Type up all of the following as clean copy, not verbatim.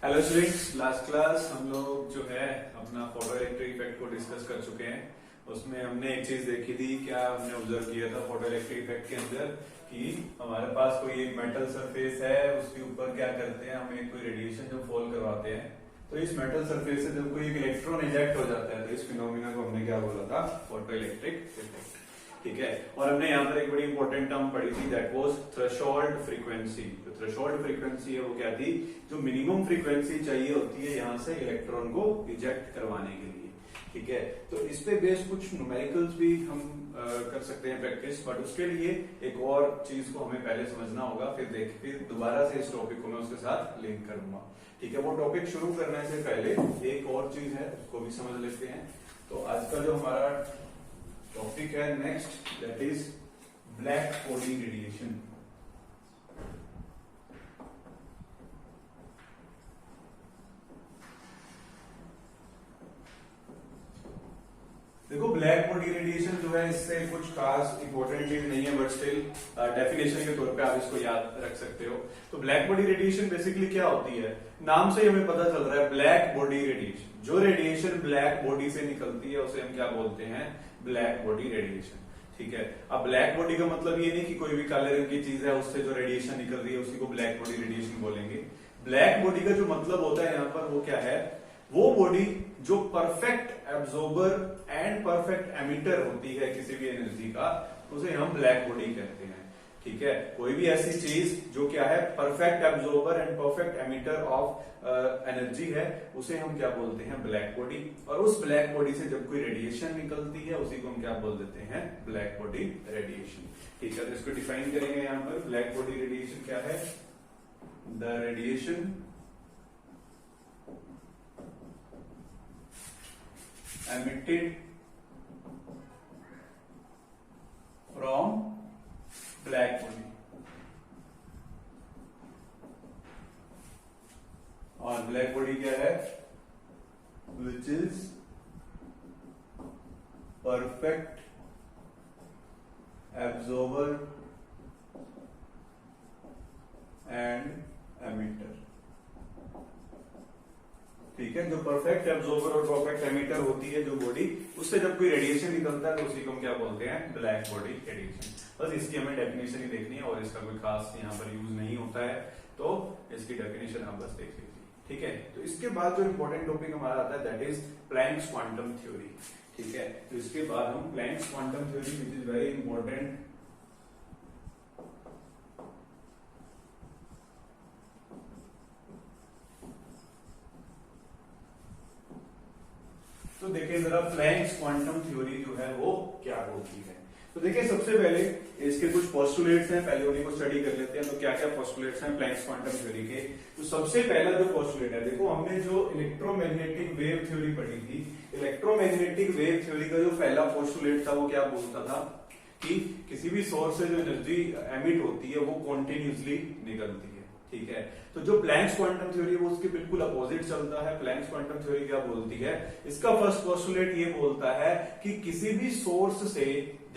Hello students, last class हम लोग जो है अपना फोटो इलेक्ट्रिक इफेक्ट को डिस्कस कर चुके हैं। उसमें हमने एक चीज देखी थी, क्या हमने ऑब्जर्व किया था फोटो इलेक्ट्रिक इफेक्ट के अंदर कि हमारे पास कोई एक मेटल सरफेस है, उसके ऊपर क्या करते हैं, हमें कोई रेडिएशन जो फॉल करवाते हैं, तो इस मेटल सरफेस से जब कोई एक इलेक्ट्रॉन इजेक्ट हो जाता है तो इस फिनोमिना को हमने क्या बोला था, फोटो इलेक्ट्रिक इफेक्ट। ठीक है, और हमने यहाँ पर एक बड़ी इंपॉर्टेंट टर्म पढ़ी थी, दैट वाज थ्रेशोल्ड फ्रीक्वेंसी। जो थ्रेशोल्ड फ्रीक्वेंसी है वो क्या थी, जो मिनिमम फ्रीक्वेंसी चाहिए होती है यहाँ से इलेक्ट्रॉन को इजेक्ट करवाने के लिए। ठीक है, तो इस पे बेस्ड कुछ न्यूमेरिकल्स भी हम कर सकते हैं प्रैक्टिस, बट उसके लिए एक और चीज को हमें पहले समझना होगा, फिर दोबारा से इस टॉपिक को मैं उसके साथ लिंक करूंगा। ठीक है, वो टॉपिक शुरू करने से पहले एक और चीज है उसको भी समझ लेते हैं। तो आज का जो हमारा टॉपिक है next, that is black body radiation. देखो, ब्लैक बॉडी रेडिएशन जो है इससे कुछ खास इंपॉर्टेंट चीज नहीं है, बट स्टिल डेफिनेशन के तौर पे आप इसको याद रख सकते हो। तो ब्लैक बॉडी रेडिएशन बेसिकली क्या होती है, नाम से ही हमें पता चल रहा है ब्लैक बॉडी रेडिएशन। जो रेडिएशन ब्लैक बॉडी से निकलती है उसे हम क्या बोलते हैं, ब्लैक बॉडी रेडिएशन। ठीक है, अब ब्लैक बॉडी का मतलब ये नहीं कि कोई भी काले रंग की चीज है उससे जो रेडिएशन निकल रही है उसी को ब्लैक बॉडी रेडिएशन बोलेंगे। ब्लैक बॉडी का जो मतलब होता है यहाँ पर वो क्या है, वो बॉडी जो perfect absorber and perfect emitter होती है किसी भी एनर्जी का, उसे हम ब्लैक बॉडी कहते हैं। ठीक है, कोई भी ऐसी चीज जो क्या है, perfect absorber and perfect emitter of energy है, उसे हम क्या बोलते हैं, ब्लैक बॉडी। और उस ब्लैक बॉडी से जब कोई रेडिएशन निकलती है उसी को हम क्या बोल देते हैं, ब्लैक बॉडी रेडिएशन। ठीक है, तो इसको डिफाइन करेंगे यहां पर। ब्लैक बॉडी रेडिएशन क्या है, the radiation emitted from black body। और ब्लैक बॉडी क्या है, which is perfect absorber and emitter. ठीक है, जो परफेक्ट एब्जॉर्बर और परफेक्ट एमिटर होती है जो बॉडी, उससे जब कोई रेडिएशन निकलता है तो उसी को हम क्या बोलते हैं, ब्लैक बॉडी रेडिएशन। बस इसकी हमें डेफिनेशन ही देखनी है और इसका कोई खास यहाँ पर यूज नहीं होता है, तो इसकी डेफिनेशन आप बस देख लीजिए। ठीक है, तो इसके बाद जो इंपॉर्टेंट टॉपिक हमारा आता है that is Planck's quantum theory. ठीक है, तो इसके बाद हम Planck's quantum theory, which is very important, तो देखिए जरा प्लैंक्स क्वांटम थ्योरी जो है वो क्या होती है। तो देखिए सबसे पहले इसके कुछ पोस्टुलेट्स हैं, पहले उन्हीं को स्टडी कर लेते हैं। तो क्या क्या पोस्टुलेट्स हैं प्लैंक्स क्वांटम थ्योरी के। तो सबसे पहला जो पोस्टुलेट है, देखो हमने जो इलेक्ट्रोमैग्नेटिक वेव थ्योरी पढ़ी थी, इलेक्ट्रोमैग्नेटिक वेव थ्योरी का जो पहला पोस्टुलेट था वो क्या बोलता था कि किसी भी सोर्स से जो एनर्जी एमिट होती है वो कॉन्टिन्यूसली निकलती है। ठीक है, तो जो प्लैंक्स क्वांटम थ्योरी वो उसके बिल्कुल अपोजिट चलता है। प्लैंक्स क्वांटम थ्योरी क्या बोलती है, इसका फर्स्ट पोस्टुलेट ये बोलता है कि किसी भी सोर्स से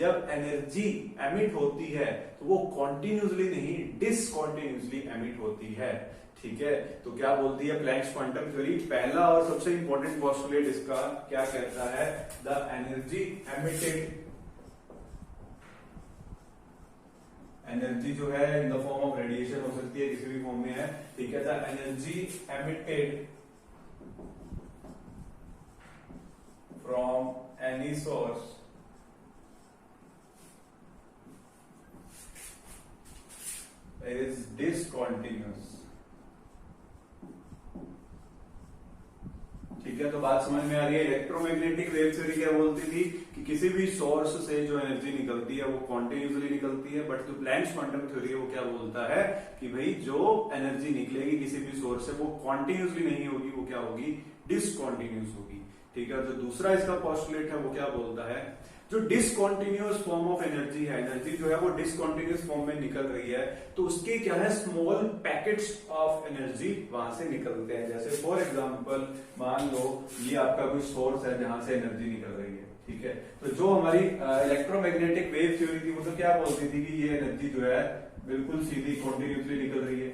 जब एनर्जी एमिट होती है तो वो कॉन्टिन्यूसली नहीं, डिसकॉन्टिन्यूसली एमिट होती है। ठीक है, तो क्या बोलती है प्लैंक्स क्वांटम थ्योरी, पहला और सबसे इंपॉर्टेंट पोस्टुलेट इसका क्या कहता है, द एनर्जी एमिटेड, एनर्जी जो है in the form of radiation हो सकती है, किसी भी फॉर्म में है। ठीक है, the energy emitted from any source is discontinuous. ठीक है, तो बात समझ में आ रही है। इलेक्ट्रोमैग्नेटिक वेव थ्योरी क्या बोलती थी कि किसी भी सोर्स से जो एनर्जी निकलती है वो कॉन्टिन्यूसली निकलती है, बट जो प्लैंक्स क्वांटम थ्योरी है वो क्या बोलता है कि भाई जो एनर्जी निकलेगी किसी भी सोर्स से वो कॉन्टिन्यूसली नहीं होगी, वो क्या होगी, डिसकॉन्टिन्यूस होगी। ठीक है, जो दूसरा इसका पोस्टुलेट है वो क्या बोलता है, जो डिसकॉन्टिन्यूअस फॉर्म ऑफ एनर्जी है, एनर्जी जो है वो डिसकॉन्टिन्यूअस फॉर्म में निकल रही है, तो उसके क्या है, स्मॉल पैकेट्स ऑफ एनर्जी वहां से निकलते हैं। जैसे फॉर एग्जांपल मान लो ये आपका कोई सोर्स है जहां से एनर्जी निकल रही है। ठीक है, तो जो हमारी इलेक्ट्रोमैग्नेटिक वेव थ्योरी थी वो तो क्या बोलती थी कि ये एनर्जी जो है बिल्कुल सीधी कॉन्टिन्यूसली निकल रही है।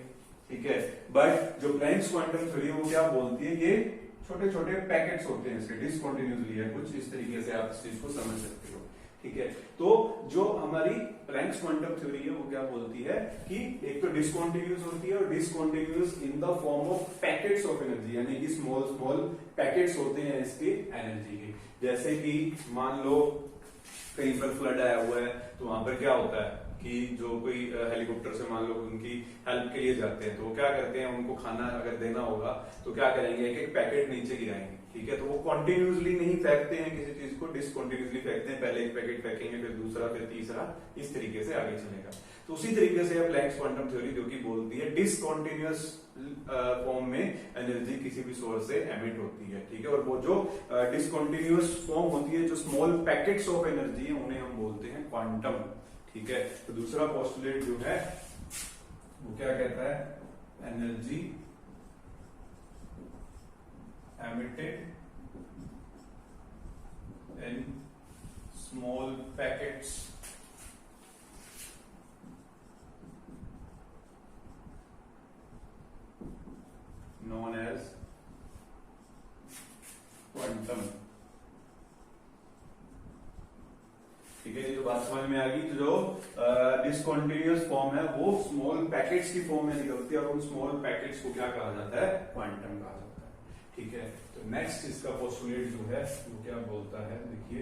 ठीक है। बट जो प्लैंक्स क्वांटम थ्योरी वो क्या बोलती है, ये छोटे छोटे पैकेट्स होते हैं इसके, डिसकंटिन्यूअसली है कुछ इस तरीके से आप इस चीज को समझ सकते हो। ठीक है, तो जो हमारी प्लैंक्स क्वांटम थ्योरी है वो क्या बोलती है कि एक तो डिसकंटिन्यूअस होती है और discontinuous in the form of packets of energy, यानी कि स्मॉल स्मॉल पैकेट्स होते हैं इसके एनर्जी के। जैसे कि मान लो कहीं पर फ्लड आया हुआ है तो वहां पर क्या होता है कि जो कोई हेलीकॉप्टर से मान लो उनकी हेल्प के लिए जाते हैं तो वो क्या करते हैं, उनको खाना अगर देना होगा तो क्या करेंगे, एक एक पैकेट नीचे गिराएंगे। ठीक है, तो वो कॉन्टिन्यूसली नहीं फेंकते हैं किसी चीज को, डिसकंटिन्यूसली फेंकते हैं, पहले एक पैकेट फेंकेंगे फिर दूसरा फिर तीसरा, इस तरीके से आगे चलेगा। तो उसी तरीके से प्लैंक्स क्वांटम थ्योरी जो कि बोलती है डिसकंटिन्यूअस फॉर्म में एनर्जी किसी भी सोर्स से एमिट होती है। ठीक है, और वो जो डिसकंटिन्यूअस फॉर्म होती है, जो स्मॉल पैकेट्स ऑफ एनर्जी है, उन्हें हम बोलते हैं क्वांटम। ठीक है, तो दूसरा पोस्टुलेट जो है वो क्या कहता है, energy emitted in small packets known as quantum. ठीक है, ये जो बात समझ में आ गई, तो जो डिसकंटिन्यूअस फॉर्म है वो स्मॉल पैकेट्स की फॉर्म में निकलती है और उन स्मॉल पैकेट्स को क्या कहा जाता है, क्वांटम कहा जाता है। ठीक है, तो नेक्स्ट इसका पोस्टुलेट जो है वो क्या बोलता है, देखिए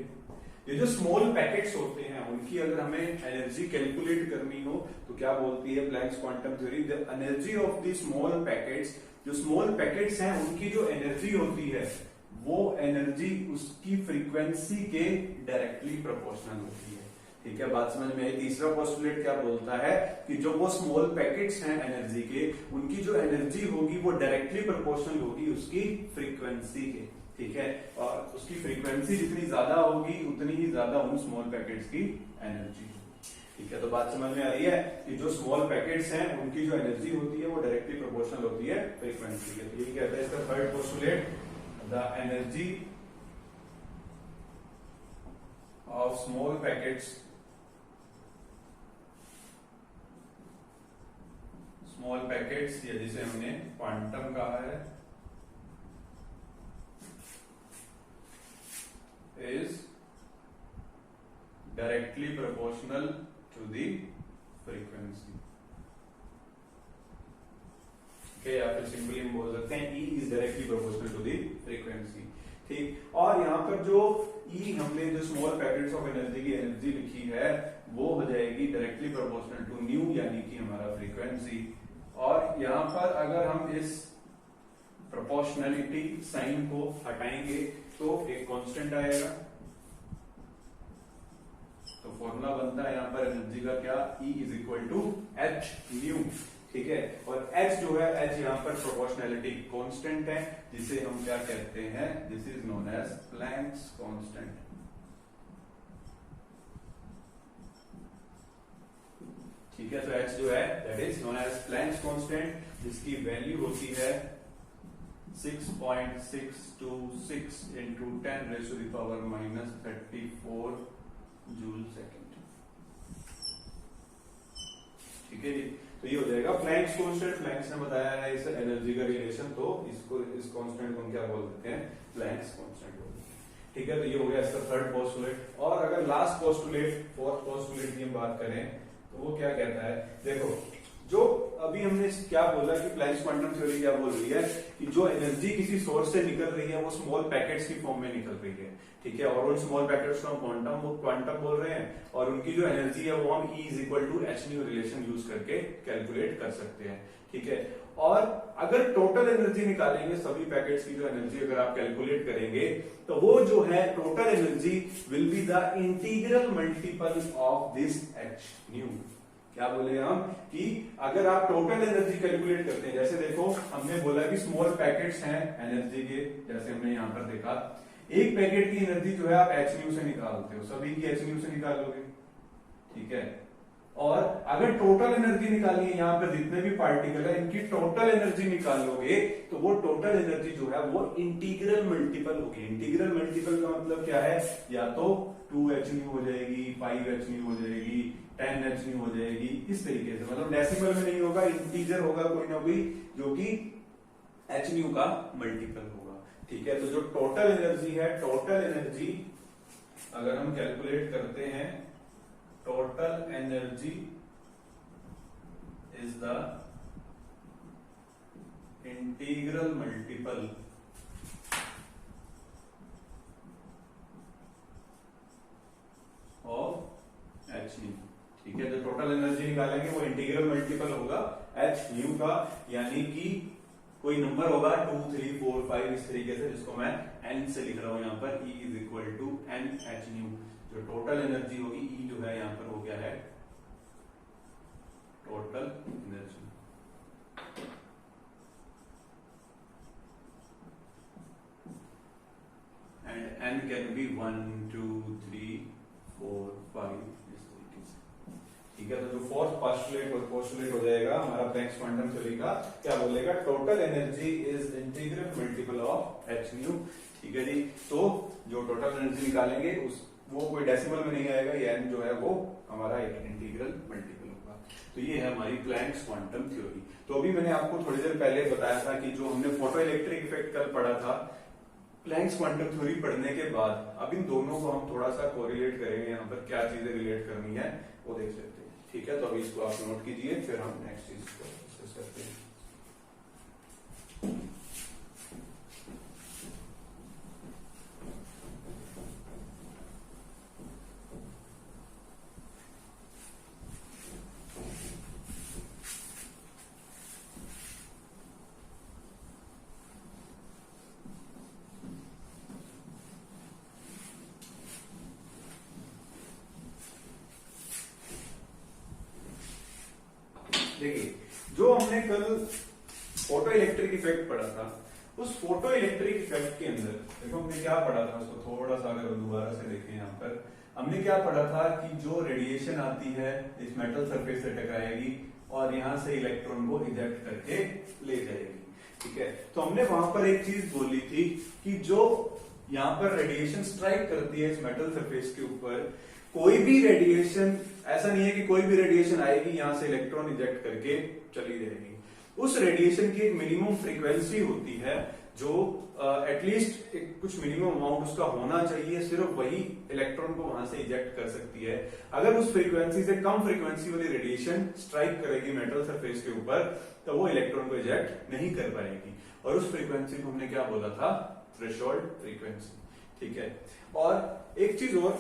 ये जो स्मॉल पैकेट्स होते हैं उनकी अगर हमें एनर्जी कैलकुलेट करनी हो तो क्या बोलती है Planck's quantum theory, the energy of the small packets, जो स्मॉल पैकेट्स हैं उनकी जो एनर्जी होती है वो एनर्जी उसकी फ्रीक्वेंसी के डायरेक्टली प्रोपोर्शनल होती है। ठीक है, बात समझ में आई। तीसरा पोस्टुलेट क्या बोलता है कि जो वो स्मॉल पैकेट्स हैं एनर्जी के, उनकी जो एनर्जी होगी वो डायरेक्टली प्रोपोर्शनल होगी उसकी फ्रीक्वेंसी के। ठीक है, और उसकी फ्रीक्वेंसी जितनी ज्यादा होगी उतनी ही ज्यादा उन स्मॉल पैकेट्स की एनर्जी। ठीक है, तो बात समझ में आ रही है कि जो स्मॉल पैकेट्स हैं उनकी जो एनर्जी होती है वो डायरेक्टली प्रोपोर्शनल होती है फ्रीक्वेंसी के। तो ये कहता है इसका third postulate, the energy of small packets, small packets या जिसे हमने क्वांटम कहा है, is directly proportional to the frequency। okay, या फिर सिंपली हम बोल सकते हैं E is directly proportional to the frequency। ठीक, और यहाँ पर जो E हमने जो स्मॉल पैकेट्स ऑफ एनर्जी की एनर्जी लिखी है वो हो जाएगी डायरेक्टली प्रोपोर्शनल टू न्यू, यानी कि हमारा फ्रीक्वेंसी। और यहाँ पर अगर हम इस प्रोपोर्शनलिटी साइन को हटाएंगे तो एक कांस्टेंट आएगा, तो फॉर्मूला बनता है यहाँ पर एनर्जी का क्या, E is equal to H nu. ठीक है, और H जो है, H यहाँ पर प्रोपोर्शनैलिटी कांस्टेंट है जिसे हम क्या कहते हैं, this is known as Planck's constant. ठीक है, तो H जो है that is known as Planck's constant, जिसकी वैल्यू होती है 6.626 into 10 raised to the power minus 34 joule second. ठीक है जी, तो ये हो जाएगा प्लैंक्स कांस्टेंट। प्लैंक्स ने बताया है इस एनर्जी का रिलेशन, तो इसको इस कांस्टेंट को हम क्या बोल देते हैं, प्लैंक्स कांस्टेंट बोल देते हैं। ठीक है, तो ये हो गया इसका थर्ड पोस्टुलेट। और अगर लास्ट पोस्टुलेट, फोर्थ पोस्टुलेट की हम बात करें तो वो क्या कहता है, देखो जो अभी हमने क्या बोला कि प्लैंक्स क्वांटम थ्योरी क्या बोल रही है कि जो एनर्जी किसी सोर्स से निकल रही है वो स्मॉल पैकेट्स की फॉर्म में निकल रही है। ठीक है, और उन स्मॉल पैकेट्स को हम क्वांटम बोल रहे हैं, और उनकी जो एनर्जी है वो हम E is equal to H nu relation use करके कैलकुलेट कर सकते हैं। ठीक है, और अगर टोटल एनर्जी निकालेंगे, सभी पैकेट्स की जो एनर्जी अगर आप कैलकुलेट करेंगे तो वो जो है total energy will be the integral multiple of this H new. क्या बोले हम कि अगर आप टोटल एनर्जी कैलकुलेट करते हैं, जैसे देखो हमने बोला कि स्मॉल पैकेट्स हैं एनर्जी के, जैसे हमने यहां पर देखा एक पैकेट की एनर्जी जो है आप एच न्यू से निकालते हो, सभी की एच न्यू से निकालोगे। ठीक है, और अगर टोटल एनर्जी निकालनी है, यहाँ पर जितने भी पार्टिकल है इनकी टोटल एनर्जी निकालोगे तो वो टोटल एनर्जी जो है वो इंटीग्रल मल्टीपल होगी। इंटीग्रल मल्टीपल का मतलब क्या है, या तो 2h न्यू हो जाएगी, 5h न्यू हो जाएगी, 10h न्यू हो जाएगी, इस तरीके से। मतलब डेसिमल में नहीं होगा, इंटीजर होगा कोई ना कोई जो कि h न्यू का मल्टीपल होगा। ठीक है, तो जो टोटल एनर्जी है, टोटल एनर्जी अगर हम कैलकुलेट करते हैं, total energy is the integral multiple of H nu. ठीक है, जो टोटल एनर्जी निकालेंगे वो इंटीग्रल मल्टीपल होगा एच न्यू का, यानी कि कोई नंबर होगा 2, 3, 4, 5 इस तरीके से, जिसको मैं n से लिख रहा हूं यहां पर, E is equal to N H nu. जो टोटल एनर्जी होगी, E जो है यहां पर हो गया है total energy. And n can be 1, 2, 3, 4, 5 इस तरीके से। ठीक है, तो जो फोर्थ पोस्टुलेट हो जाएगा हमारा प्लैंक्स क्वांटम थ्योरी का, क्या बोलेगा, total energy is integral multiple of H nu. ठीक है जी, तो जो टोटल एनर्जी निकालेंगे वो कोई डेसिमल में नहीं आएगा, ये n जो है वो हमारा एक इंटीग्रल मल्टीपल होगा। तो ये है हमारी प्लैंक्स क्वांटम थ्योरी। तो अभी मैंने आपको थोड़ी देर पहले बताया था कि जो हमने फोटो इलेक्ट्रिक इफेक्ट कल पढ़ा था, प्लैंक्स क्वांटम थ्योरी पढ़ने के बाद अब इन दोनों को हम थोड़ा सा कोरिलेट करेंगे, यहाँ पर क्या चीजें रिलेट करनी है वो देख लेते हैं। ठीक है, तो अभी इसको आप नोट कीजिए, फिर हम नेक्स्ट चीज को डिस्कस करते हैं। देखिए, जो हमने कल फोटो इलेक्ट्रिक इफेक्ट पढ़ा था, उस फोटो इलेक्ट्रिक इफेक्ट के अंदर देखो हमने क्या पढ़ा था, उसको थोड़ा सा अगर दोबारा से देखें, यहाँ पर हमने क्या पढ़ा था कि जो रेडिएशन आती है इस मेटल सरफेस से टकराएगी और यहां से इलेक्ट्रॉन को इजेक्ट करके ले जाएगी। ठीक है, तो हमने वहां पर एक चीज बोली थी कि जो यहाँ पर रेडिएशन स्ट्राइक करती है इस मेटल सरफेस के ऊपर, कोई भी रेडिएशन, ऐसा नहीं है कि कोई भी रेडिएशन आएगी यहां से इलेक्ट्रॉन इजेक्ट करके चली जाएगी। उस रेडिएशन की एक मिनिमम फ्रीक्वेंसी होती है जो एटलीस्ट कुछ मिनिमम अमाउंट उसका होना चाहिए, सिर्फ वही इलेक्ट्रॉन को वहां से इजेक्ट कर सकती है। अगर उस फ्रीक्वेंसी से कम फ्रीक्वेंसी वाली रेडिएशन स्ट्राइक करेगी मेटल सरफेस के ऊपर, तो वो इलेक्ट्रॉन को इजेक्ट नहीं कर पाएगी, और उस फ्रीक्वेंसी को हमने क्या बोला था, थ्रेशोल्ड फ्रीक्वेंसी। ठीक है, और एक चीज और,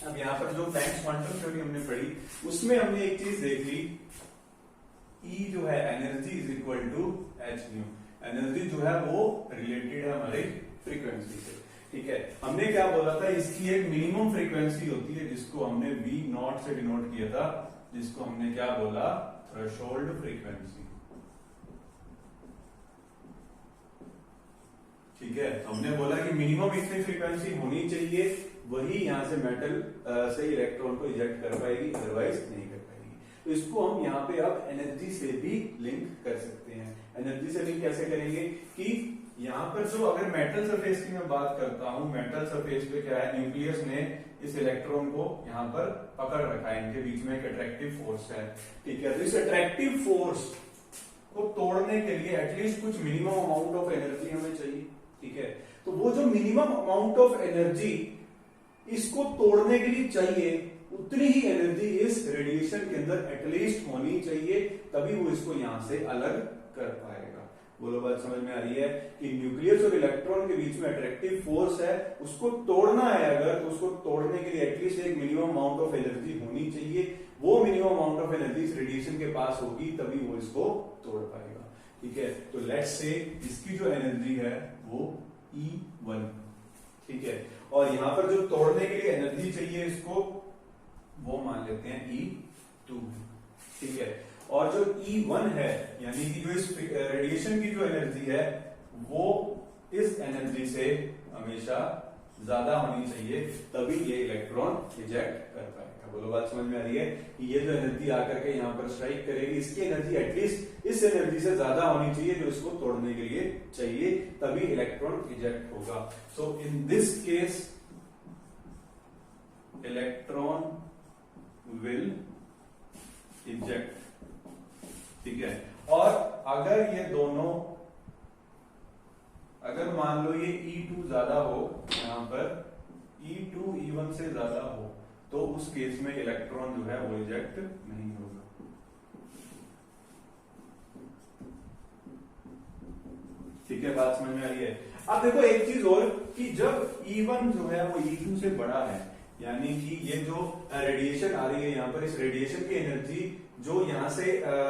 अब यहाँ पर जो प्लैंक्स क्वांटम थ्योरी हमने पढ़ी उसमें हमने एक चीज देख ली, E जो है energy is equal to H nu. Energy जो है वो रिलेटेड है हमारे फ्रीक्वेंसी से। ठीक है, हमने क्या बोला था, इसकी एक मिनिमम फ्रीक्वेंसी होती है जिसको हमने V नॉट से डिनोट किया था, जिसको हमने क्या बोला, थ्रेशोल्ड फ्रीक्वेंसी। ठीक है, हमने बोला कि मिनिमम इतनी फ्रीक्वेंसी होनी चाहिए, वही यहां से मेटल से इलेक्ट्रॉन को इजेक्ट कर पाएगी, अदरवाइज नहीं कर पाएगी। तो इसको हम यहाँ पे अब एनर्जी से भी लिंक कर सकते हैं। एनर्जी से लिंक कैसे करेंगे कि यहाँ पर जो अगर मेटल सरफेस की मैं बात करता हूं, मेटल सरफेस पे क्या है, न्यूक्लियस ने इस इलेक्ट्रॉन को यहाँ पर पकड़ रखा है, इनके बीच में एक अट्रैक्टिव फोर्स है। ठीक है, तो इस अट्रैक्टिव फोर्स को तोड़ने के लिए एटलीस्ट कुछ मिनिमम अमाउंट ऑफ एनर्जी हमें चाहिए। ठीक है, तो वो जो मिनिमम अमाउंट ऑफ एनर्जी इसको तोड़ने के लिए चाहिए, उतनी ही एनर्जी इस रेडिएशन के अंदर एटलीस्ट होनी चाहिए, तभी वो इसको यहां से अलग कर पाएगा। बोलो, बात समझ में आ रही है कि न्यूक्लियस और इलेक्ट्रॉन के बीच में अट्रैक्टिव फोर्स है, उसको तोड़ना है अगर, तो उसको तोड़ने के लिए एटलीस्ट एक मिनिमम अमाउंट ऑफ एनर्जी होनी चाहिए। वो मिनिमम अमाउंट ऑफ एनर्जी इस रेडिएशन के पास होगी, तभी वो इसको तोड़ पाएगा। ठीक है, तो लेट्स से इसकी जो एनर्जी है वो E1। ठीक है, और यहां पर जो तोड़ने के लिए एनर्जी चाहिए इसको, वो मान लेते हैं E2। ठीक है, और जो E1 है, यानी कि जो इस रेडिएशन की जो एनर्जी है वो इस एनर्जी से हमेशा ज्यादा होनी चाहिए, तभी ये इलेक्ट्रॉन इजेक्ट कर पाएगा। बोलो, बात समझ में आ रही है कि ये जो एनर्जी आकर के यहाँ पर स्ट्राइक करेगी, इसकी एनर्जी एटलीस्ट इस एनर्जी से ज्यादा होनी चाहिए जो इसको तोड़ने के लिए चाहिए, तभी इलेक्ट्रॉन इजेक्ट होगा। So in this case electron will eject, ठीक है। और अगर ये दोनों, अगर मान लो ये E2 ज्यादा हो, यहां पर E2 E1 से ज्यादा हो, तो उस केस में इलेक्ट्रॉन जो है वो इजेक्ट नहीं होगा। ठीक है, बात समझ में आ रही है। अब देखो एक चीज और कि जब E1 जो है वो E2 से बड़ा है, यानी कि ये जो रेडिएशन आ रही है यहाँ पर, इस रेडिएशन की एनर्जी जो यहाँ से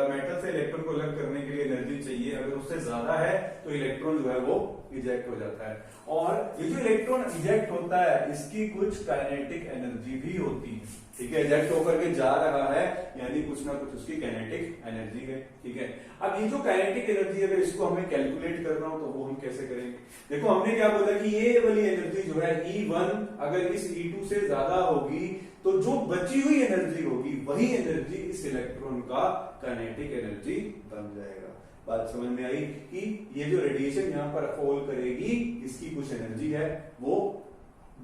मेटल से इलेक्ट्रॉन को अलग करने के लिए एनर्जी चाहिए, अगर उससे ज्यादा है तो इलेक्ट्रॉन जो है वो इजेक्ट हो जाता है। और ये जो इलेक्ट्रॉन इजेक्ट होता है इसकी कुछ काइनेटिक एनर्जी भी होती है, ठीक है। इजेक्ट होकर के जा रहा है यानी कुछ ना कुछ उसकी काइनेटिक एनर्जी है, ठीक है। अब ये जो काइनेटिक एनर्जी अगर इसको हमें कैलकुलेट करना हो तो वो हम कैसे करेंगे? देखो हमने क्या बोला कि ये वाली एनर्जी जो है E1 अगर इस E2 से ज्यादा होगी तो जो बची हुई एनर्जी होगी वही एनर्जी इस इलेक्ट्रॉन का काइनेटिक एनर्जी बन जाएगा। बात समझ में आई कि ये जो रेडिएशन यहाँ पर फॉल करेगी इसकी कुछ एनर्जी है, वो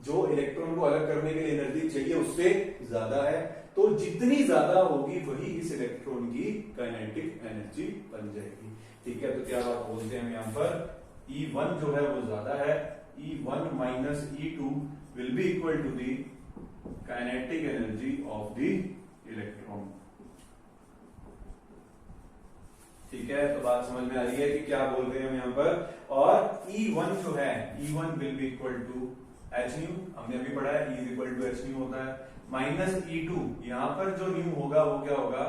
जो इलेक्ट्रॉन को अलग करने के लिए एनर्जी चाहिए उससे ज्यादा है, तो जितनी ज्यादा होगी वही इस इलेक्ट्रॉन की काइनेटिक एनर्जी बन जाएगी, ठीक है। तो क्या बात बोलते हैं हम यहाँ पर, E1 जो है वो ज्यादा है, E1 minus E2 will be equal to the kinetic energy of the electron, ठीक है। तो बात समझ में आ रही है कि क्या बोल रहे हैं हम यहाँ पर। और E1 जो है, E1 will be equal to H nu, हमने अभी पढ़ा है E is equal to H nu होता है, माइनस E2, यहाँ पर जो न्यू होगा वो क्या होगा,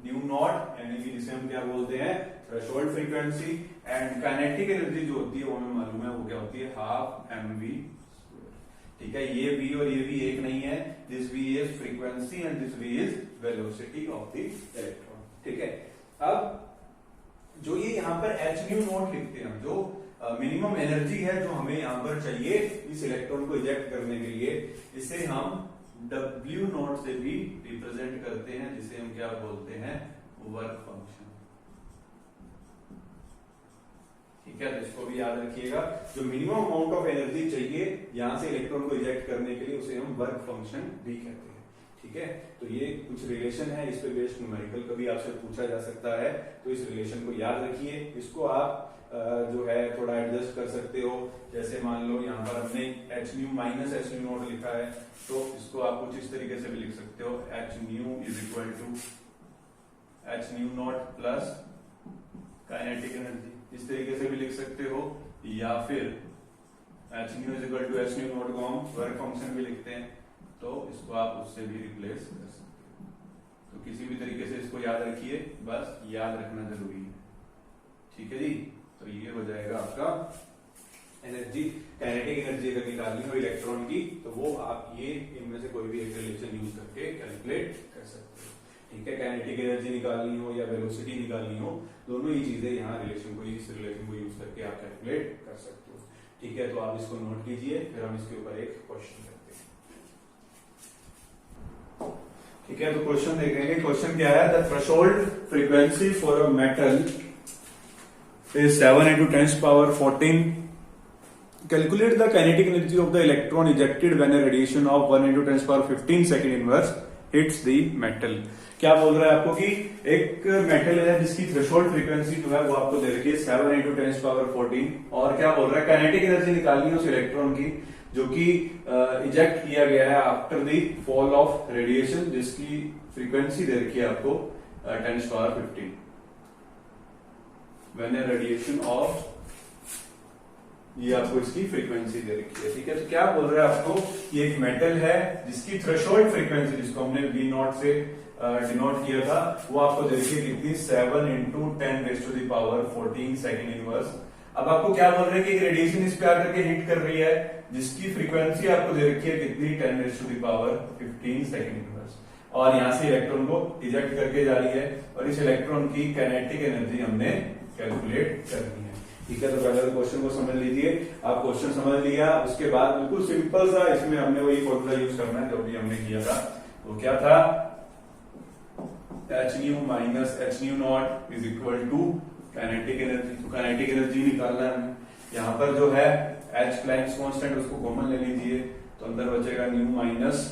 न्यू नॉट, यानी कि जिसे हम क्या बोलते हैं threshold frequency. And kinetic energy जो होती है वो हमें मालूम है, वो क्या होती है हाफ mv स्क्वायर, ठीक है। ये v और ये v एक नहीं है, this v is frequency and this v is velocity of the electron, ठीक है। अब जो ये यहाँ पर एच न्यू नॉट लिखते हैं, जो मिनिमम एनर्जी है जो हमें यहाँ पर चाहिए इस इलेक्ट्रॉन को इजेक्ट करने के लिए, इसे हम W नॉट से भी रिप्रेजेंट करते हैं, जिसे हम क्या बोलते हैं वर्क फंक्शन, ठीक है। तो इसको भी याद रखिएगा, जो मिनिमम अमाउंट ऑफ एनर्जी चाहिए यहाँ से इलेक्ट्रॉन को इजेक्ट करने के लिए उसे हम वर्क फंक्शन भी कहते हैं, ठीक है। तो ये कुछ रिलेशन है, इस पे बेस्ड न्यूमेरिकल कभी आपसे पूछा जा सकता है, तो इस रिलेशन को याद रखिए। इसको आप जो है थोड़ा एडजस्ट कर सकते हो, जैसे मान लो यहाँ पर हमने H nu minus h nu not लिखा है, तो इसको आप कुछ इस तरीके से भी लिख सकते हो, H nu is equal to H nu naught plus kinetic energy, इस तरीके से भी लिख सकते हो, या फिर H nu is equal to H nu naught को हम वर्क फंक्शन भी लिखते हैं, तो इसको आप उससे भी रिप्लेस कर सकते हो। तो किसी भी तरीके से इसको याद रखिए, बस याद रखना जरूरी है, ठीक है जी। तो ये हो जाएगा आपका एनर्जी, काइनेटिक एनर्जी अगर निकालनी हो इलेक्ट्रॉन की तो वो आप ये इनमें से कोई भी एक रिलेशन यूज करके कैलकुलेट कर सकते हो, ठीक है। काइनेटिक एनर्जी निकालनी हो या वेलोसिटी निकालनी हो, दोनों ही चीजें यहाँ रिलेशन को, इस रिलेशन को यूज करके आप कैलकुलेट कर सकते हो, ठीक है। तो आप इसको नोट कीजिए, फिर हम इसके ऊपर एक क्वेश्चन करते हैं, ठीक है। तो क्वेश्चन देखेंगे, क्वेश्चन क्या है, the threshold frequency for a metal is 7 into 10 power 14. Calculate the kinetic energy of the electron ejected when a radiation of 1 into 10 power 15 second inverse hits the metal. क्या बोल रहा है आपको कि एक मेटल है जिसकी थ्रेशोल्ड फ्रीक्वेंसी जो है वो आपको दे रखी है 7 into 10 power 14, और क्या बोल रहा है काइनेटिक एनर्जी निकालनी है उस इलेक्ट्रॉन की जो कि इजेक्ट किया गया है after the fall of radiation, जिसकी फ्रीक्वेंसी दे रखी है आपको 10 power 15 when A radiation of, ये आपको इसकी फ्रीक्वेंसी दे रखी है, ठीक है। तो क्या बोल रहा है आपको, ये एक मेटल है जिसकी थ्रेशोल्ड फ्रीक्वेंसी, जिसको हमने V नॉट से डिनोट किया था, वो आपको दे रखी है कितनी, 7 into 10 raised to the power 14 second inverse. अब आपको क्या बोल रहे हैं कि रेडिएशन इस पे आकर के हिट कर रही है, जिसकी फ्रीक्वेंसी आपको दे रखी है कितनी, 10 raised to the power 15 second inverse, और यहां से इलेक्ट्रॉन को इजेक्ट करके जा रही है, और इस इलेक्ट्रॉन की काइनेटिक एनर्जी हमने कैलकुलेट करनी है, ठीक है। तो पहले क्वेश्चन को समझ लीजिए, आप क्वेश्चन समझ लिया, उसके बाद बिल्कुल सिंपल सा इसमें हमने वही फॉर्मूला यूज करना है जो भी हमने किया था, वो क्या था, h nu minus h nu naught is equal to kinetic energy. तो काइनेटिक एनर्जी निकालना है हमें, यहाँ पर जो है एच प्लैंक्स कांस्टेंट उसको कॉमन ले लीजिए, तो अंदर बचेगा nu minus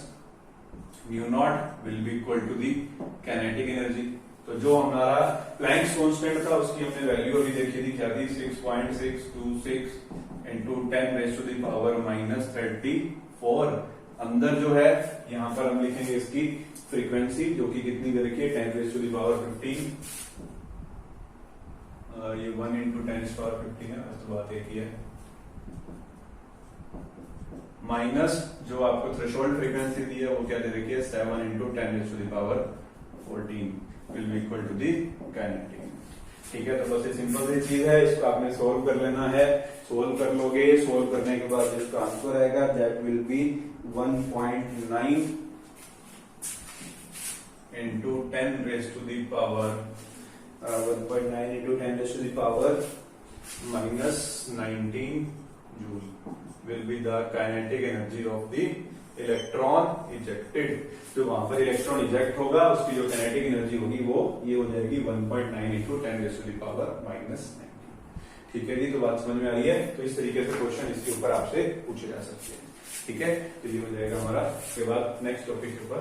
mu naught will be equal to the kinetic energy. तो जो हमारा प्लैंक्स कांस्टेंट था उसकी हमने वैल्यू अभी देखी थी, क्या थी 6.626 इंटू 10⁻⁻34। अंदर जो है यहां पर हम लिखेंगे इसकी फ्रीक्वेंसी जो कि कितनी दे रखी है 10⁻15। ये 1 इंटू 10⁻15 है, तो बात एक ही है, माइनस जो आपको थ्रेशोल्ड फ्रीक्वेंसी दी है वो क्या दे रखी है 7 into 10⁻14 will be equal to the kinetic. ठीक है, तो बस ये सिंपल सी चीज है, इसको आपने सोल्व कर लेना है। सोल्व कर लोगे, सोल्व करने के बाद इसका आंसर आएगा that will be 1.9 into 10⁻⁻19 joule will be the kinetic energy of the electron ejected। तो वहां पर इलेक्ट्रॉन इजेक्ट होगा, उसकी जो काइनेटिक एनर्जी होगी वो ये हो जाएगी 1.9 इंटू 10⁻⁻19। ठीक है जी, तो बात समझ में आ रही है। तो इस तरीके से क्वेश्चन इसके ऊपर आपसे पूछे जा सकते हैं। ठीक है, तो ये हो जाएगा हमारा। इसके बाद नेक्स्ट टॉपिक के ऊपर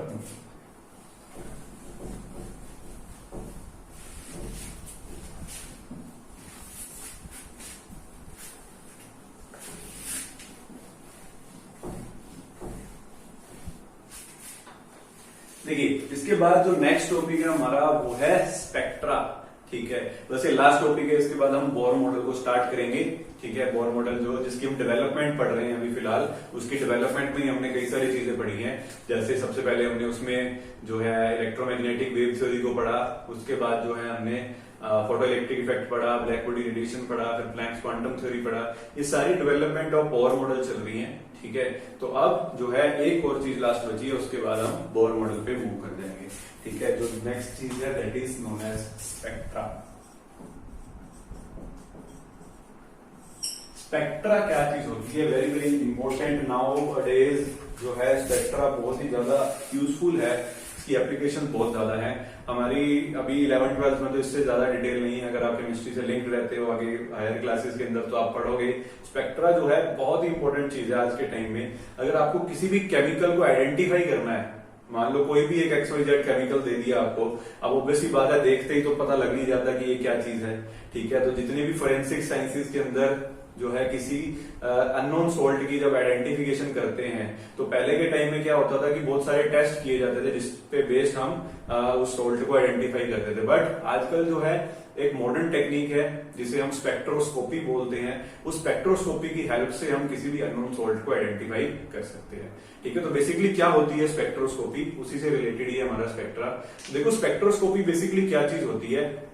देखिए, इसके बाद जो नेक्स्ट टॉपिक है हमारा वो है स्पेक्ट्रा। ठीक है, वैसे लास्ट टॉपिक है, इसके बाद हम बोर मॉडल को स्टार्ट करेंगे। ठीक है, बोर मॉडल जो जिसकी हम डेवलपमेंट पढ़ रहे हैं अभी फिलहाल, उसकी डेवलपमेंट में हमने कई सारी चीजें पढ़ी हैं। जैसे सबसे पहले हमने उसमें जो है इलेक्ट्रोमैग्नेटिक वेव थ्योरी को पढ़ा, उसके बाद जो है हमने फोटो इलेक्ट्रिक इफेक्ट पढ़ा, ब्लैक बॉडी रेडिएशन पढ़ा, फिर प्लैंक्स क्वांटम थ्योरी पढ़ा। ये सारी डेवलपमेंट ऑफ बोर मॉडल चल रही है। ठीक है, तो अब जो है एक और चीज लास्ट बची है, उसके बाद हम बोर मॉडल पे मूव कर जाएंगे। ठीक है, जो नेक्स्ट चीज है that is known as spectra. Spectra क्या चीज होती है, very very important nowadays जो है स्पेक्ट्रा बहुत ही ज्यादा यूजफुल है, इसकी एप्लीकेशन बहुत ज्यादा है। हमारी अभी 11th-12th में तो इससे ज्यादा डिटेल नहीं है, अगर आप केमिस्ट्री से लिंक्ड रहते हो आगे हायर क्लासेस के अंदर तो आप पढ़ोगे। स्पेक्ट्रा जो है बहुत ही इंपॉर्टेंट चीज है आज के टाइम में। अगर आपको किसी भी केमिकल को आइडेंटिफाई करना है, मान लो कोई भी एक XYZ केमिकल दे दिया आपको, अब ऑब्वियसली बात है देखते ही तो पता लग नहीं जाता कि ये क्या चीज है। ठीक है, तो जितने भी फोरेंसिक साइंसेस के अंदर जो है किसी अननोन सोल्ट की जब आइडेंटिफिकेशन करते हैं तो पहले के टाइम में क्या होता था कि बहुत सारे टेस्ट किए जाते थे जिसपे बेस्ड हम उस सोल्ट को आइडेंटिफाई करते थे। बट आजकल जो है एक मॉडर्न टेक्निक है जिसे हम स्पेक्ट्रोस्कोपी बोलते हैं। उस स्पेक्ट्रोस्कोपी की हेल्प से हम किसी भी अननोन सोल्ट को आइडेंटिफाई कर सकते हैं। ठीक है, तो बेसिकली क्या होती है स्पेक्ट्रोस्कोपी, उसी से रिलेटेड ही है हमारा स्पेक्ट्रा। देखो स्पेक्ट्रोस्कोपी बेसिकली क्या चीज होती है,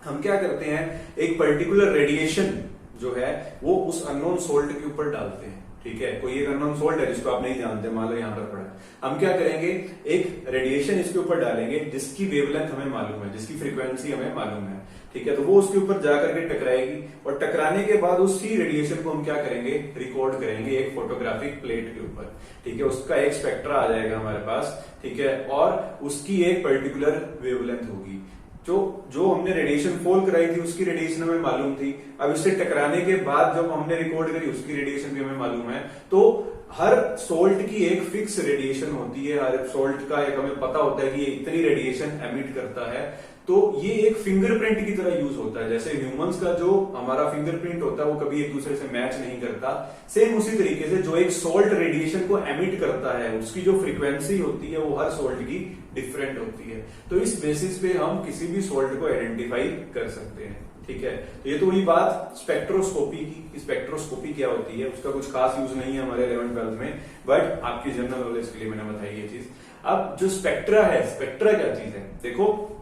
हम क्या करते हैं एक पर्टिकुलर रेडिएशन जो है वो उस अननोन सोल्ट के ऊपर डालते हैं। ठीक है, कोई एक अननोन सोल्ट है जिसको आप नहीं जानते, मान लो यहां पर पड़ा है, हम क्या करेंगे एक रेडिएशन इसके ऊपर डालेंगे जिसकी वेवलेंथ हमें मालूम है, जिसकी फ्रीक्वेंसी हमें मालूम है। ठीक है, तो वो उसके ऊपर जाकर के टकराएगी और टकराने के बाद उसी रेडिएशन को हम क्या करेंगे रिकॉर्ड करेंगे एक फोटोग्राफिक प्लेट के ऊपर। ठीक है, उसका एक स्पेक्ट्रा आ जाएगा हमारे पास। ठीक है, और उसकी एक पर्टिकुलर वेवलेंथ होगी। जो हमने रेडिएशन फॉल कराई थी उसकी रेडिएशन हमें मालूम थी, अब इससे टकराने के बाद जब हमने रिकॉर्ड करी उसकी रेडिएशन भी हमें मालूम है। तो हर सोल्ट की एक फिक्स रेडिएशन होती है, हर सोल्ट का एक हमें पता होता है कि ये इतनी रेडिएशन एमिट करता है। तो ये एक फिंगरप्रिंट की तरह यूज होता है, जैसे ह्यूमंस का जो हमारा फिंगरप्रिंट होता है वो कभी एक दूसरे से मैच नहीं करता, सेम उसी तरीके से जो एक सोल्ट रेडिएशन को एमिट करता है उसकी जो फ्रीक्वेंसी होती है वो हर सोल्ट की डिफरेंट होती है। तो इस बेसिस पे हम किसी भी सोल्ट को आइडेंटिफाई कर सकते हैं। ठीक है, तो ये तो वही बात स्पेक्ट्रोस्कोपी की। स्पेक्ट्रोस्कोपी क्या होती है उसका कुछ खास यूज नहीं है हमारे 11th-12th में, बट आपकी जनरल नॉलेज के लिए मैंने बताई ये चीज। अब जो स्पेक्ट्रा है, स्पेक्ट्रा क्या चीज है, देखो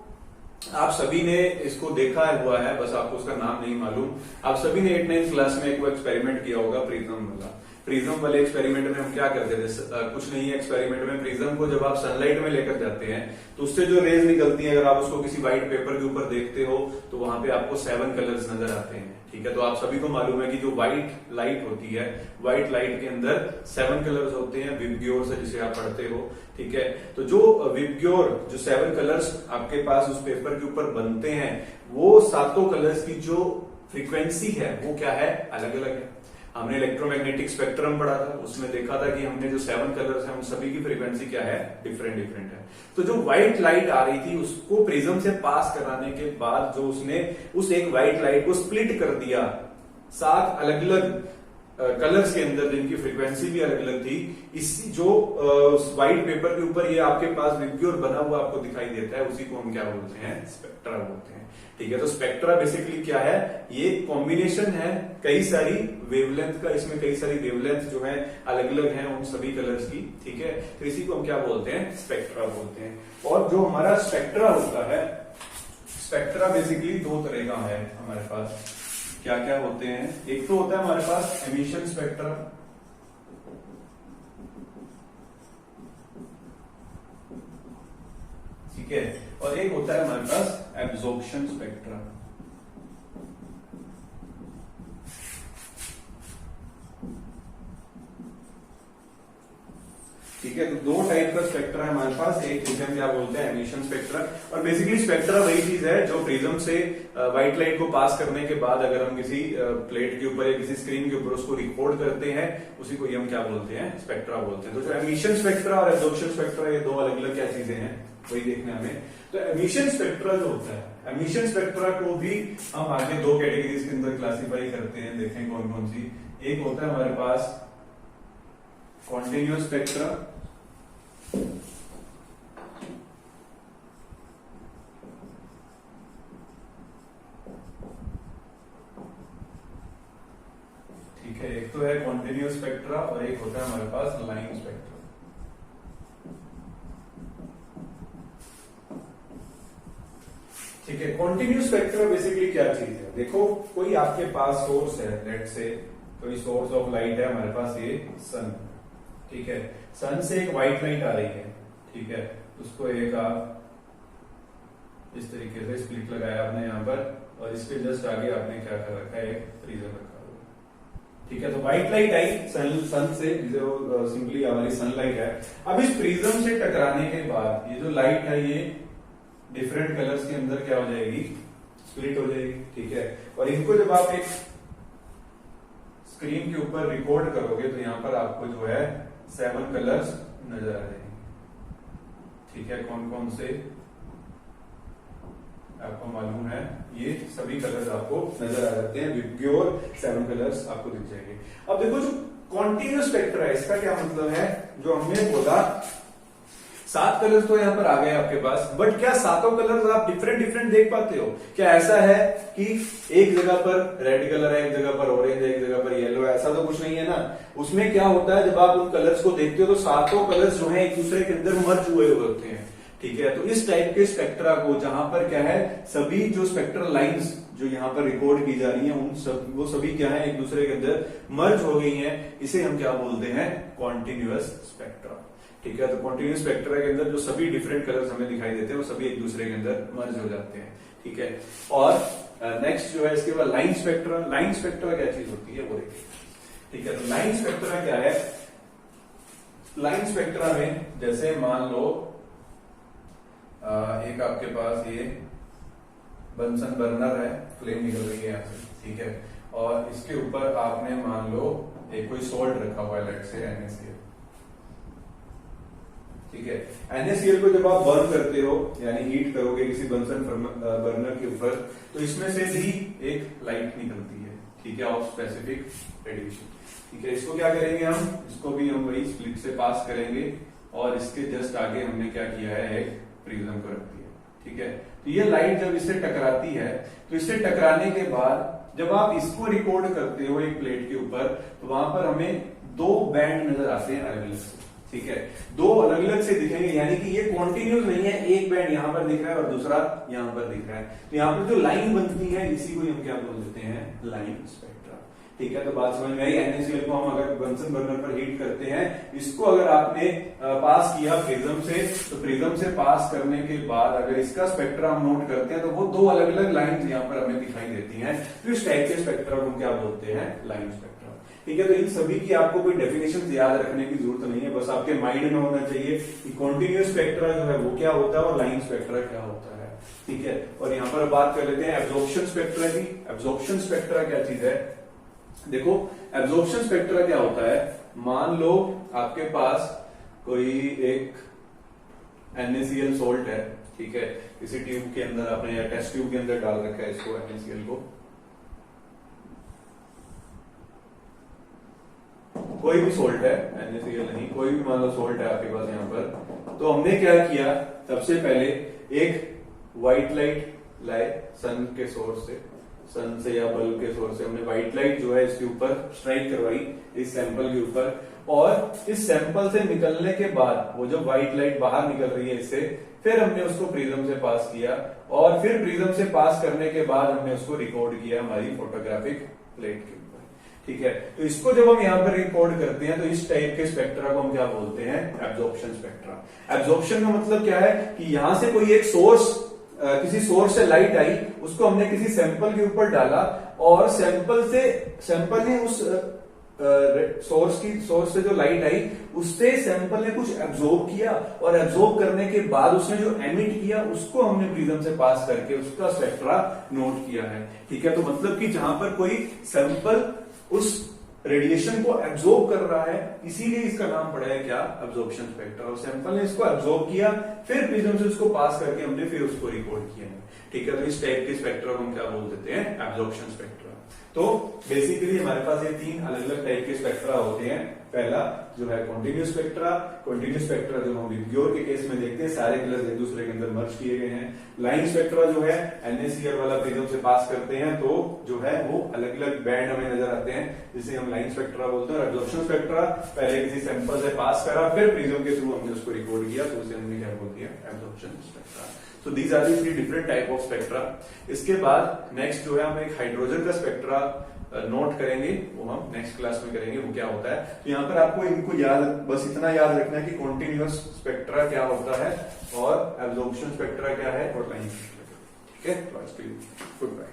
आप सभी ने इसको देखा हुआ है, बस आपको उसका नाम नहीं मालूम। आप सभी ने 8th-9th क्लास में एक एक्सपेरिमेंट किया होगा प्रिज्म वाला। प्रिज्म वाले एक्सपेरिमेंट में हम क्या करते थे, कुछ नहीं है एक्सपेरिमेंट में प्रिज्म को जब आप सनलाइट में लेकर जाते हैं तो उससे जो रेज निकलती है, अगर आप उसको किसी व्हाइट पेपर के ऊपर देखते हो तो वहां पे आपको 7 कलर्स नजर आते हैं। ठीक है, तो आप सभी को मालूम है कि जो व्हाइट लाइट होती है, व्हाइट लाइट के अंदर 7 कलर्स होते हैं विबग्योर से, जिसे आप पढ़ते हो। ठीक है, तो जो विबग्योर जो 7 कलर्स आपके पास उस पेपर के ऊपर बनते हैं वो 7 कलर्स की जो फ्रीक्वेंसी है वो क्या है, अलग अलग है। हमने इलेक्ट्रोमैग्नेटिक स्पेक्ट्रम पढ़ा था, उसमें देखा था कि हमने जो 7 कलर्स हैं उन सभी की फ्रीक्वेंसी क्या है, डिफरेंट डिफरेंट है। तो जो व्हाइट लाइट आ रही थी उसको प्रिज्म से पास कराने के बाद जो उसने उस एक व्हाइट लाइट को स्प्लिट कर दिया 7 अलग अलग कलर्स के अंदर, जिनकी फ्रीक्वेंसी भी अलग अलग थी। इसी जो व्हाइट पेपर के ऊपर ये आपके पास विब्ग्योर बना हुआ आपको दिखाई देता है, उसी को हम क्या बोलते हैं, स्पेक्ट्रा बोलते हैं। ठीक है, तो स्पेक्ट्रा बेसिकली क्या है, ये कॉम्बिनेशन है कई सारी वेवलेंथ का, इसमें कई सारी वेवलेंथ जो है अलग अलग है उन सभी कलर्स की। ठीक है, तो इसी को हम क्या बोलते हैं, स्पेक्ट्रा बोलते हैं। और जो हमारा स्पेक्ट्रा होता है, स्पेक्ट्रा बेसिकली 2 तरह का है हमारे पास। क्या क्या होते हैं, एक तो होता है हमारे पास एमिशन स्पेक्ट्रा, ठीक है, और एक होता है हमारे पास एब्जॉर्प्शन स्पेक्ट्रा। ठीक है, तो 2 टाइप का स्पेक्ट्रा है हमारे पास। एक जिसे हम क्या बोलते हैं, एमिशन स्पेक्ट्रा। और बेसिकली स्पेक्ट्रा वही चीज है जो प्रिज्म से व्हाइट लाइट को पास करने के बाद अगर हम किसी प्लेट के ऊपर या किसी स्क्रीन के ऊपर उसको रिकॉर्ड करते हैं, उसी को हम क्या बोलते हैं, स्पेक्ट्रा बोलते हैं। तो जो एमिशन स्पेक्ट्रा और एब्जॉर्प्शन स्पेक्ट्रा, ये 2 अलग अलग क्या चीजें हैं, वही देखने हमें। तो एमिशन स्पेक्ट्रा जो होता है, एमिशन स्पेक्ट्रा को भी हम आगे 2 कैटेगरीज के अंदर क्लासीफाई करते हैं, देखें कौन कौन सी। एक होता है हमारे पास कॉन्टिन्यूअस स्पेक्ट्रा, ठीक है, एक तो है कॉन्टिन्यूअस स्पेक्ट्रा और एक होता है हमारे पास लाइन स्पेक्ट्रा। ठीक है, कॉन्टिन्यूअस स्पेक्ट्रा बेसिकली क्या चीज है, देखो कोई आपके पास सोर्स है, लेट से कोई सोर्स ऑफ लाइट है हमारे पास, ये सन। ठीक है, सन से एक व्हाइट लाइट आ रही है। ठीक है, उसको एक आप इस तरीके से स्प्लिट लगाया आपने यहाँ पर, और इसके जस्ट आगे आपने क्या कर रखा है, एक प्रिज्म रखा हुआ। ठीक है, तो व्हाइट लाइट आई सन से, जो सिंपली हमारी सनलाइट है। अब इस प्रिज्म से टकराने के बाद ये जो लाइट है ये डिफरेंट कलर्स के अंदर क्या हो जाएगी, स्प्लिट हो जाएगी। ठीक है, और इनको जब आप एक स्क्रीन के ऊपर रिकॉर्ड करोगे तो यहां पर आपको जो है 7 कलर्स नजर आ जाएंगे। ठीक है, कौन कौन से आपको मालूम है, ये सभी कलर्स आपको नजर आ जाते हैं, विब्ग्योर 7 कलर्स आपको दिख जाएंगे। अब देखो जो कॉन्टिन्यूअस स्पेक्ट्रा है, इसका क्या मतलब है, जो हमने बोला 7 कलर्स तो यहां पर आ गए आपके पास, बट क्या 7 कलर्स आप डिफरेंट डिफरेंट देख पाते हो? क्या ऐसा है कि एक जगह पर रेड कलर है, एक जगह पर ऑरेंज है, एक जगह पर येलो है? ऐसा तो कुछ नहीं है ना। उसमें क्या होता है, जब आप उन कलर्स को देखते हो तो 7 कलर्स जो है एक दूसरे के अंदर मर्ज हुए होते हैं। ठीक है, तो इस टाइप के स्पेक्ट्रा को, जहां पर क्या है, सभी जो स्पेक्ट्रल लाइंस जो यहाँ पर रिकॉर्ड की जा रही हैं, वो सभी क्या है, एक दूसरे के अंदर मर्ज हो गई हैं, इसे हम क्या बोलते हैं, कॉन्टिन्यूअस स्पेक्ट्रा। ठीक है, तो कॉन्टिन्यूअस स्पेक्ट्रा के अंदर जो सभी डिफरेंट कलर्स हमें दिखाई देते हैं, वो सभी एक दूसरे के अंदर मर्ज हो जाते हैं। ठीक है, और नेक्स्ट जो है इसके बाद लाइन स्पेक्ट्रा। लाइन स्पेक्ट्रा क्या चीज होती है वो देखिए। ठीक है, तो लाइन स्पेक्ट्रा क्या है, लाइन स्पेक्ट्रा में जैसे मान लो एक आपके पास ये बंसन बर्नर है, फ्लेम निकल रही है यहाँ से। ठीक है, और इसके ऊपर आपने मान लो एक कोई सॉल्ट रखा हुआ है, लेट से NaCl। ठीक है, NaCl को जब आप बर्न करते हो, यानी हीट करोगे किसी बंसन बर्नर के ऊपर, तो इसमें से भी एक लाइट निकलती है। ठीक है, ऑफ स्पेसिफिक रेडिएशन। ठीक है, इसको क्या करेंगे हम, इसको भी हम वही स्प्लिट से पास करेंगे, और इसके जस्ट आगे हमने क्या किया है, एक प्रिज्म को रख दिया। ठीक है, तो ये लाइट जब इससे टकराती है, तो इससे टकराने के बाद जब आप इसको रिकॉर्ड करते हो एक प्लेट के ऊपर, तो वहां पर हमें 2 बैंड नजर आते हैं अलग अलग से। ठीक है, 2 अलग अलग से दिखेंगे, यानी कि ये कॉन्टिन्यूस नहीं है, एक बैंड यहां पर दिख रहा है और दूसरा यहां पर दिख रहा है। तो यहां पर जो लाइन बनती है, इसी को हम क्या बोल देते हैं, लाइन स्पेक्ट्रा। ठीक है, तो बात समझ में आई। NaCl को हम अगर बंसन बर्नर पर हीट करते हैं, इसको अगर आपने पास किया प्रिज्म से, तो प्रिज्म से पास करने के बाद अगर इसका स्पेक्ट्रा हम नोट करते हैं, तो वो 2 अलग अलग लाइंस यहाँ पर हमें दिखाई देती हैं। तो इस टाइप के स्पेक्ट्रा को हम क्या बोलते हैं, लाइन स्पेक्ट्रा। ठीक है, तो इन सभी की आपको कोई डेफिनेशन याद रखने की जरूरत नहीं है, बस आपके माइंड में होना चाहिए कि कॉन्टिन्यूअस स्पेक्ट्रा जो है वो क्या होता है और लाइन स्पेक्ट्रा क्या होता है। ठीक है, और यहाँ पर बात कर लेते हैं एब्जॉर्प्शन स्पेक्ट्रा की। एब्जॉर्प्शन स्पेक्ट्रा क्या चीज है, देखो एब्जॉर्प्शन स्पेक्ट्रा क्या होता है, मान लो आपके पास कोई एक NaCl सोल्ट है, ठीक है, किसी ट्यूब के अंदर आपने या टेस्ट ट्यूब के अंदर डाल रखा है इसको NaCl को, कोई भी सोल्ट है, NaCl नहीं, कोई भी मान लो सोल्ट है आपके पास यहाँ पर, तो हमने क्या किया, सबसे पहले एक व्हाइट लाइट लाए सन के सोर्स से, सन से या बल्ब के सोर्स से हमने व्हाइट लाइट जो है इसके ऊपर स्ट्राइक करवाई इस सैंपल के ऊपर, और इस सैंपल से निकलने के बाद वो जब व्हाइट लाइट बाहर निकल रही है इससे, फिर हमने उसको प्रिज्म से पास किया, और फिर प्रिज्म से पास करने के बाद हमने उसको रिकॉर्ड किया हमारी फोटोग्राफिक प्लेट के ऊपर, ठीक है। तो इसको जब हम यहाँ पर रिकॉर्ड करते हैं तो इस टाइप के स्पेक्ट्रा को हम क्या बोलते हैं, एब्जॉर्प्शन स्पेक्ट्रा। एब्जॉर्प्शन का मतलब क्या है कि यहां से कोई एक सोर्स, किसी सोर्स से लाइट आई, उसको हमने किसी सैंपल के ऊपर डाला, और सैंपल ने उस सोर्स से जो लाइट आई उससे सैंपल ने कुछ एब्जॉर्ब किया, और एब्जॉर्ब करने के बाद उसने जो एमिट किया उसको हमने प्रिज्म से पास करके उसका स्पेक्ट्रा नोट किया है, ठीक है। तो मतलब कि जहां पर कोई सैंपल उस रेडिएशन को एब्जॉर्ब कर रहा है, इसीलिए इसका नाम पड़ा है क्या, एब्जॉर्प्शन स्पेक्ट्रा। और सैंपल ने इसको एब्जॉर्ब किया, फिर प्रिज्म से उसको पास करके हमने फिर उसको रिकॉर्ड किया है, ठीक है। तो इस टाइप के स्पेक्ट्रा को हम क्या बोल देते हैं, एब्जॉर्प्शन स्पेक्ट्रा। तो बेसिकली हमारे पास ये तीन अलग अलग टाइप के स्पेक्ट्रा होते हैं। पहला जो है कॉन्टिन्यूस स्पेक्ट्रा, कॉन्टिन्यूस स्पेक्ट्रा जो हम विबग्योर के केस में देखते हैं, सारे कलर्स एक दूसरे के अंदर मर्ज किए गए हैं। लाइन स्पेक्ट्रा जो है NaCl वाला प्रिज्म से पास करते हैं तो जो है वो अलग अलग बैंड हमें नजर आते हैं, जिसे हम लाइन स्पेक्ट्रा बोलते हैं। और एब्जॉर्प्शन स्पेक्ट्रा पहले किसी सैंपल से पास करा, फिर प्रिज्म के थ्रू हमने उसको रिकॉर्ड किया, तो उसे हमने क्या बोल दिया, एब्जॉर्प्शन स्पेक्ट्रा। तो these are the 3 different type of spectra. इसके बाद नेक्स्ट जो है हम एक हाइड्रोजन का स्पेक्ट्रा नोट करेंगे, वो हम नेक्स्ट क्लास में करेंगे, वो क्या होता है। तो यहाँ पर आपको इनको याद, बस इतना याद रखना है कि कॉन्टिन्यूअस स्पेक्ट्रा क्या होता है और एब्जॉर्प्शन स्पेक्ट्रा क्या है और लाइन स्पेक्ट्रा, ठीक है। तो आज के लिए गुड बाय।